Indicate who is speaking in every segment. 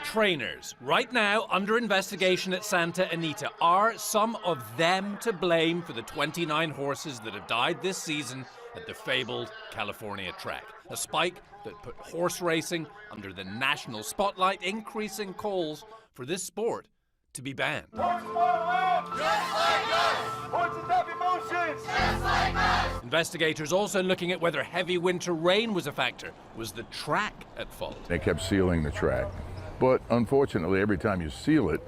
Speaker 1: Trainers, right now under investigation at Santa Anita. Are some of them to blame for the 29 horses that have died this season at the fabled California track? A spike that put horse racing under the national spotlight, increasing calls for this sport to be banned. Investigators also looking at whether heavy winter rain was a factor. Was the track at fault?
Speaker 2: They kept sealing the track. But unfortunately, every time you seal it,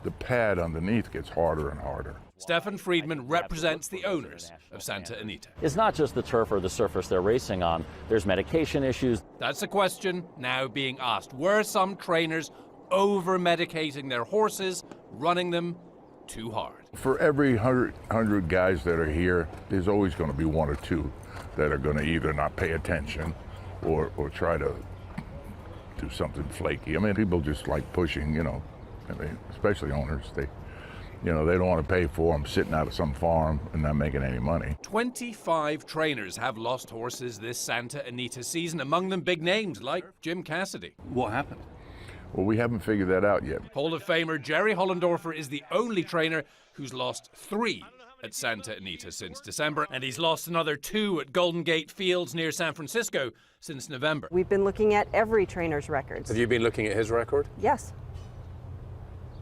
Speaker 2: the pad underneath gets harder and harder.
Speaker 1: Stefan Friedman represents the owners of Santa Anita.
Speaker 3: It's not just the turf or the surface they're racing on. There's medication issues.
Speaker 1: That's a question now being asked. Were some trainers over-medicating their horses, running them too hard?
Speaker 2: For every 100 guys that are here, there's always going to be one or two that are going to either not pay attention or try to do something flaky. I mean, people just like pushing, especially owners. They don't want to pay for them sitting out of some farm and not making any money. 25
Speaker 1: trainers have lost horses this Santa Anita season, among them big names like Jim Cassidy.
Speaker 4: What happened?
Speaker 2: Well, we haven't figured that out yet.
Speaker 1: Hall of Famer Jerry Hollendorfer is the only trainer who's lost 3 at Santa Anita since December, and he's lost another 2 at Golden Gate Fields near San Francisco since November.
Speaker 5: We've been looking at every trainer's records.
Speaker 6: Have you been looking at his record?
Speaker 5: Yes.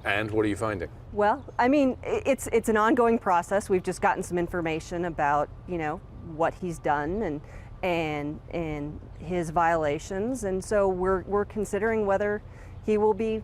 Speaker 6: And what are you finding?
Speaker 5: Well, I mean, it's an ongoing process. We've just gotten some information about, what he's done and his violations, and so we're considering whether he will be.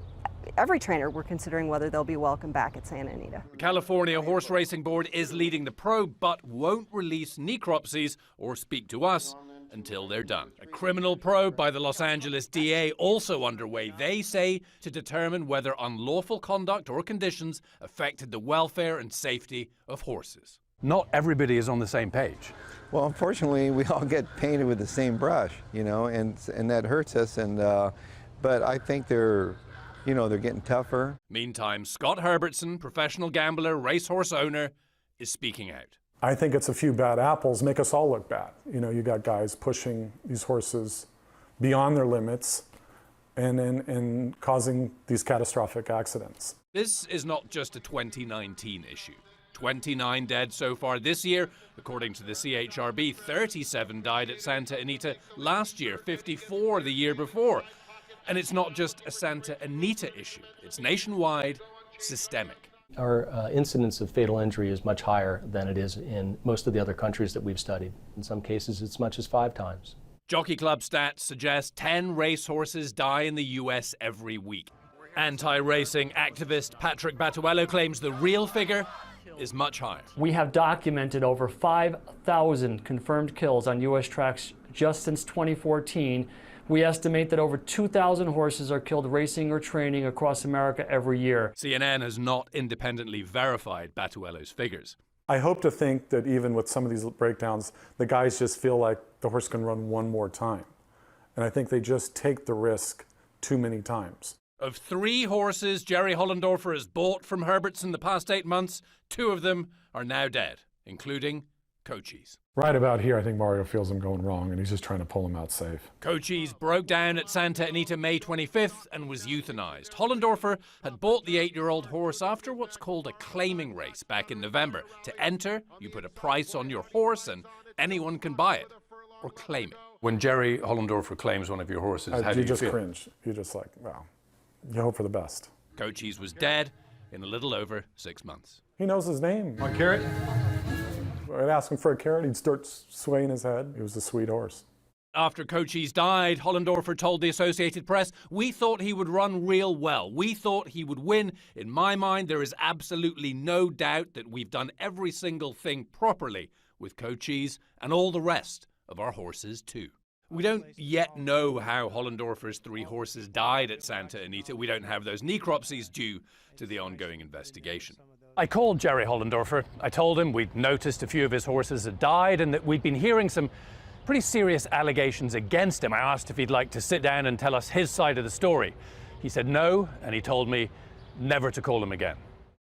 Speaker 5: Every trainer, we're considering whether they'll be welcome back at Santa Anita.
Speaker 1: The California Horse Racing Board is leading the probe, but won't release necropsies or speak to us until they're done. A criminal probe by the Los Angeles DA also underway, they say, to determine whether unlawful conduct or conditions affected the welfare and safety of horses.
Speaker 4: Not everybody is on the same page.
Speaker 7: Well, unfortunately, we all get painted with the same brush, and that hurts us. But I think they're getting tougher.
Speaker 1: Meantime, Scott Herbertson, professional gambler, racehorse owner, is speaking out.
Speaker 8: I think it's a few bad apples make us all look bad. You got guys pushing these horses beyond their limits and causing these catastrophic accidents.
Speaker 1: This is not just a 2019 issue. 29 dead so far this year. According to the CHRB, 37 died at Santa Anita last year, 54 the year before. And it's not just a Santa Anita issue. It's nationwide, systemic.
Speaker 9: Our incidence of fatal injury is much higher than it is in most of the other countries that we've studied. In some cases, it's as much as 5 times.
Speaker 1: Jockey Club stats suggest 10 racehorses die in the U.S. every week. Anti-racing activist Patrick Battuello claims the real figure is much higher.
Speaker 10: We have documented over 5,000 confirmed kills on U.S. tracks just since 2014. We estimate that over 2,000 horses are killed racing or training across America every year.
Speaker 1: CNN has not independently verified Battuello's figures.
Speaker 8: I hope to think that even with some of these breakdowns, the guys just feel like the horse can run one more time. And I think they just take the risk too many times.
Speaker 1: Of 3 horses Jerry Hollendorfer has bought from Herbertson the past 8 months, 2 of them are now dead, including Cochise.
Speaker 8: Right about here, I think Mario feels him going wrong, and he's just trying to pull him out safe.
Speaker 1: Cochise broke down at Santa Anita May 25th and was euthanized. Hollendorfer had bought the 8-year-old horse after what's called a claiming race back in November. To enter, you put a price on your horse and anyone can buy it or claim it.
Speaker 4: When Jerry Hollendorfer claims one of your horses, how do you
Speaker 8: just
Speaker 4: feel?
Speaker 8: Cringe. You're just like, wow. You hope for the best.
Speaker 1: Cochise was dead in a little over 6 months.
Speaker 8: He knows his name.
Speaker 4: My carrot?
Speaker 8: I'd ask him for a carrot, he'd start swaying his head. He was a sweet horse.
Speaker 1: After Cochise died, Hollendorfer told the Associated Press, "We thought he would run real well. We thought he would win. In my mind, there is absolutely no doubt that we've done every single thing properly with Cochise and all the rest of our horses too." We don't yet know how Hollendorfer's 3 horses died at Santa Anita. We don't have those necropsies due to the ongoing investigation.
Speaker 4: I called Jerry Hollendorfer. I told him we'd noticed a few of his horses had died and that we'd been hearing some pretty serious allegations against him. I asked if he'd like to sit down and tell us his side of the story. He said no, and he told me never to call him again.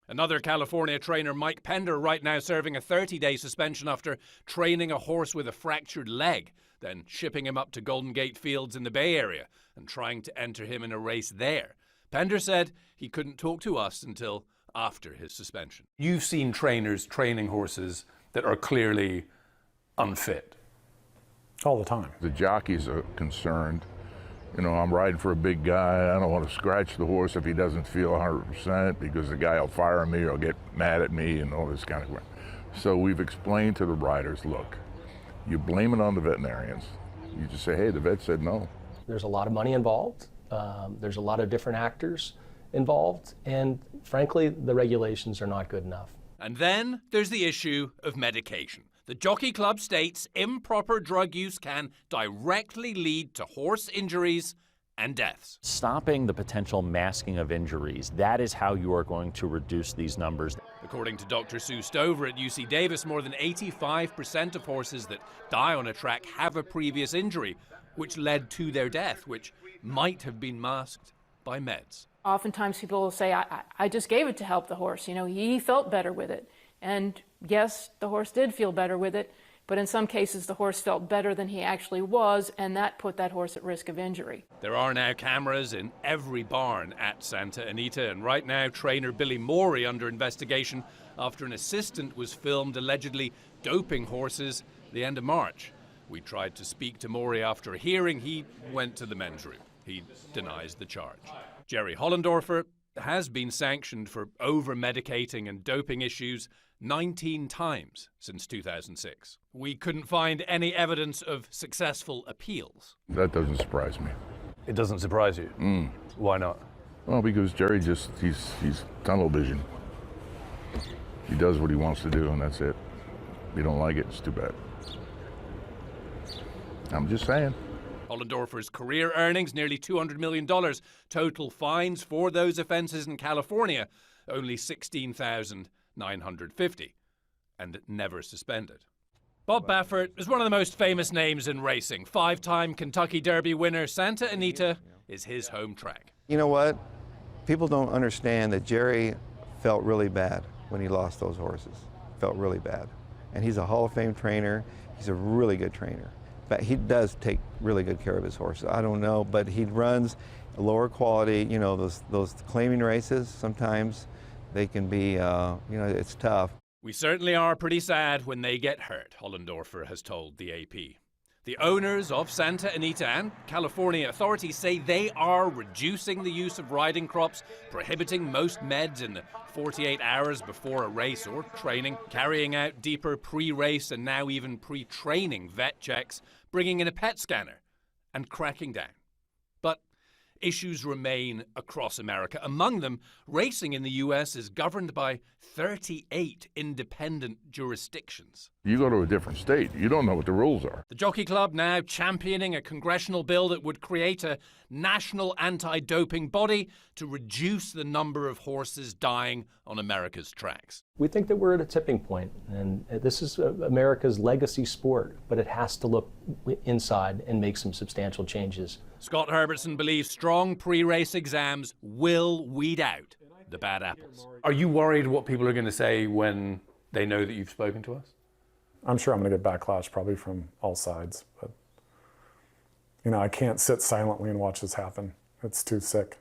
Speaker 1: Another California trainer, Mike Pender, right now serving a 30-day suspension after training a horse with a fractured leg. then shipping him up to Golden Gate Fields in the Bay Area and trying to enter him in a race there. Pender said he couldn't talk to us until after his suspension.
Speaker 6: You've seen trainers training horses that are clearly unfit.
Speaker 8: All the time.
Speaker 2: The jockeys are concerned. You know, I'm riding for a big guy. I don't want to scratch the horse if he doesn't feel 100% because the guy will fire me or get mad at me and all this kind of thing. So we've explained to the riders, look, you blame it on the veterinarians. You just say, hey, the vet said no.
Speaker 9: There's a lot of money involved. There's a lot of different actors involved. And frankly, the regulations are not good enough.
Speaker 1: And then there's the issue of medication. The Jockey Club states improper drug use can directly lead to horse injuries and deaths.
Speaker 3: Stopping the potential masking of injuries, that is how you are going to reduce these numbers.
Speaker 1: According to Dr. Sue Stover at UC Davis, more than 85% of horses that die on a track have a previous injury, which led to their death, which might have been masked by meds.
Speaker 11: Oftentimes people will say, I just gave it to help the horse. You know, he felt better with it. And yes, the horse did feel better with it, but in some cases the horse felt better than he actually was, and that put that horse at risk of injury.
Speaker 1: There are now cameras in every barn at Santa Anita, and right now trainer Billy Morey under investigation after an assistant was filmed allegedly doping horses the end of March. We tried to speak to Morey after a hearing. He went to the men's room. He denies the charge. Jerry Hollendorfer has been sanctioned for over-medicating and doping issues 19 times since 2006. We couldn't find any evidence of successful appeals.
Speaker 2: That doesn't surprise me.
Speaker 6: It doesn't surprise you? Why not?
Speaker 2: Well, because Jerry he's tunnel vision. He does what he wants to do and that's it. If you don't like it, it's too bad. I'm just saying.
Speaker 1: Hollendorfer's career earnings, nearly $200 million. Total fines for those offenses in California, only $16,950, and never suspended. Bob Baffert is one of the most famous names in racing. Five-time Kentucky Derby winner. Santa Anita is his home track.
Speaker 7: You know what? People don't understand that Jerry felt really bad when he lost those horses. Felt really bad. And he's a Hall of Fame trainer. He's a really good trainer. But he does take really good care of his horses. I don't know, but he runs a lower quality. You know, those claiming races, sometimes they can be, you know, it's tough.
Speaker 1: We certainly are pretty sad when they get hurt, Hollendorfer has told the AP. The owners of Santa Anita and California authorities say they are reducing the use of riding crops, prohibiting most meds in the 48 hours before a race or training, carrying out deeper pre-race and now even pre-training vet checks, bringing in a PET scanner, and cracking down. But issues remain across America. Among them, racing in the U.S. is governed by 38 independent jurisdictions.
Speaker 2: You go to a different state, you don't know what the rules are.
Speaker 1: The Jockey Club now championing a congressional bill that would create a national anti-doping body to reduce the number of horses dying on America's tracks.
Speaker 9: We think that we're at a tipping point, and this is America's legacy sport, but it has to look inside and make some substantial changes.
Speaker 1: Scott Herbertson believes strong pre-race exams will weed out the bad apples.
Speaker 6: Are you worried what people are going to say when they know that you've spoken to us?
Speaker 8: I'm sure I'm going to get backlash probably from all sides, but you know, I can't sit silently and watch this happen. It's too sick.